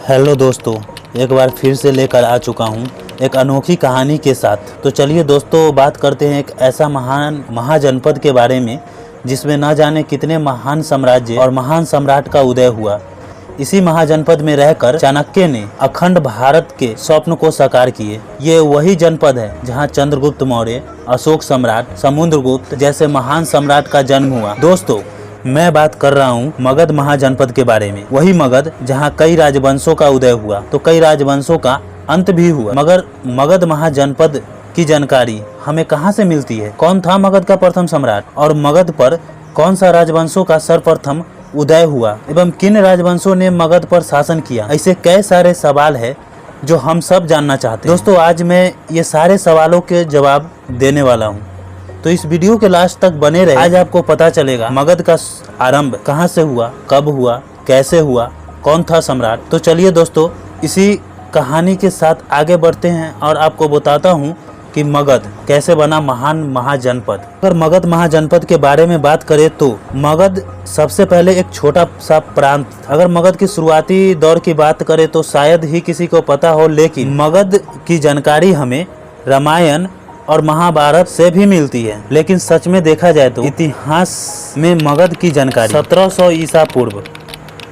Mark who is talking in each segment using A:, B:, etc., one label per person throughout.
A: Hello दोस्तों, एक बार फिर से लेकर आ चुका हूँ एक अनोखी कहानी के साथ। तो चलिए दोस्तों, बात करते हैं एक ऐसा महान महाजनपद के बारे में जिसमें न जाने कितने महान साम्राज्य और महान सम्राट का उदय हुआ। इसी महाजनपद में रहकर चाणक्य ने अखंड भारत के स्वप्न को साकार किए। ये वही जनपद है जहाँ चंद्रगुप्त मौर्य, अशोक सम्राट, समुद्रगुप्त जैसे महान सम्राट का जन्म हुआ। दोस्तों, मैं बात कर रहा हूँ मगध महाजनपद के बारे में। वही मगध जहाँ कई राजवंशों का उदय हुआ तो कई राजवंशों का अंत भी हुआ। मगर मगध महाजनपद की जानकारी हमें कहाँ से मिलती है? कौन था मगध का प्रथम सम्राट और मगध पर कौन सा राजवंशों का सर्वप्रथम उदय हुआ एवं किन राजवंशों ने मगध पर शासन किया? ऐसे कई सारे सवाल है जो हम सब जानना चाहते हैं। दोस्तों, आज मैं ये सारे सवालों के जवाब देने वाला हूँ, तो इस वीडियो के लास्ट तक बने रहे। आज आपको पता चलेगा मगध का आरंभ कहाँ से हुआ, कब हुआ, कैसे हुआ, कौन था सम्राट। तो चलिए दोस्तों, इसी कहानी के साथ आगे बढ़ते हैं और आपको बताता हूँ कि मगध कैसे बना महान महाजनपद। अगर मगध महाजनपद के बारे में बात करें तो मगध सबसे पहले एक छोटा सा प्रांत था। अगर मगध की शुरुआती दौर की बात करें तो शायद ही किसी को पता हो, लेकिन मगध की जानकारी हमें रामायण और महाभारत से भी मिलती है। लेकिन सच में देखा जाए तो इतिहास में मगध की जानकारी 1700 ईसा पूर्व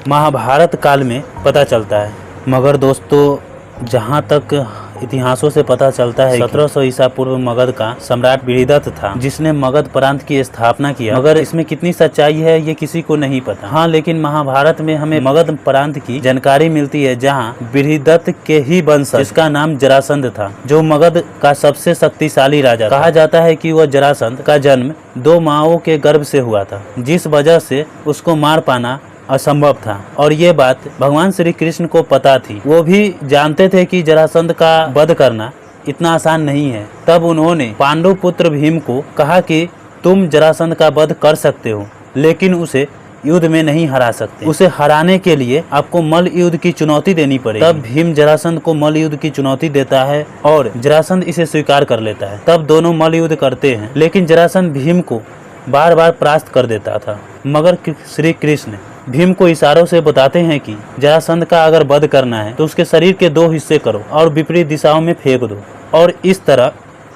A: महाभारत काल में पता चलता है। मगर दोस्तों, जहाँ तक इतिहासों से पता चलता है 1700 ईसा पूर्व मगध का सम्राट बृहदत्त था जिसने मगध प्रांत की स्थापना किया। मगर इसमें कितनी सच्चाई है ये किसी को नहीं पता। हाँ, लेकिन महाभारत में हमें मगध प्रांत की जानकारी मिलती है जहाँ बृहदत्त के ही वंशज, जिसका नाम जरासंध था, जो मगध का सबसे शक्तिशाली राजा। कहा जाता है कि वह जरासंध का जन्म 2 माओं के गर्भ से हुआ था, जिस वजह से उसको मार पाना असंभव था। और ये बात भगवान श्री कृष्ण को पता थी। वो भी जानते थे कि जरासंध का वध करना इतना आसान नहीं है। तब उन्होंने पांडु पुत्र भीम को कहा कि तुम जरासंध का वध कर सकते हो, लेकिन उसे युद्ध में नहीं हरा सकते। उसे हराने के लिए आपको मल्ल युद्ध की चुनौती देनी पड़ेगी। तब भीम जरासंध को मल्ल युद्ध की चुनौती देता है और जरासंध इसे स्वीकार कर लेता है। तब दोनों मल्ल युद्ध करते हैं, लेकिन जरासंध भीम को बार बार परास्त कर देता था। मगर श्री कृष्ण भीम को इशारों से बताते हैं कि जरासंध का अगर वध करना है तो उसके शरीर के 2 हिस्से करो और विपरीत दिशाओं में फेंक दो। और इस तरह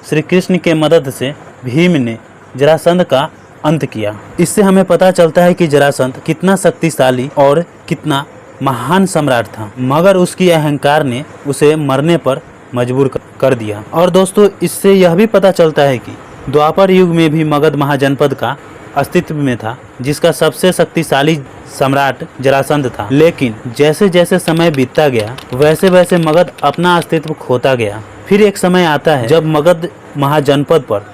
A: श्री कृष्ण के मदद से भीम ने जरासंध का अंत किया। इससे हमें पता चलता है कि जरासंध कितना शक्तिशाली और कितना महान सम्राट था, मगर उसकी अहंकार ने उसे मरने पर मजबूर कर दिया। और दोस्तों, इससे यह भी पता चलता है कि द्वापर युग में भी मगध महाजनपद का अस्तित्व में था, जिसका सबसे शक्तिशाली सम्राट जरासंध था। लेकिन जैसे जैसे समय बीतता गया वैसे वैसे मगध अपना अस्तित्व खोता गया। फिर एक समय आता है जब मगध महाजनपद पर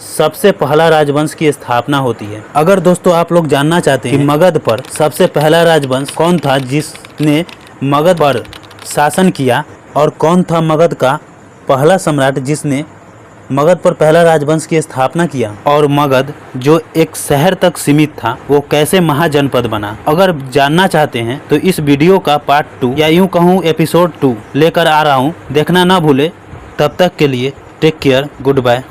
A: सबसे पहला राजवंश की स्थापना होती है। अगर दोस्तों आप लोग जानना चाहते हैं कि मगध पर सबसे पहला राजवंश कौन था जिसने मगध पर शासन किया और कौन था मगध का पहला सम्राट जिसने मगध पर पहला राजवंश की स्थापना किया, और मगध जो एक शहर तक सीमित था वो कैसे महाजनपद बना, अगर जानना चाहते हैं तो इस वीडियो का पार्ट 2 या यूं कहूँ एपिसोड 2 लेकर आ रहा हूँ। देखना ना भूले। तब तक के लिए टेक केयर, गुड बाय।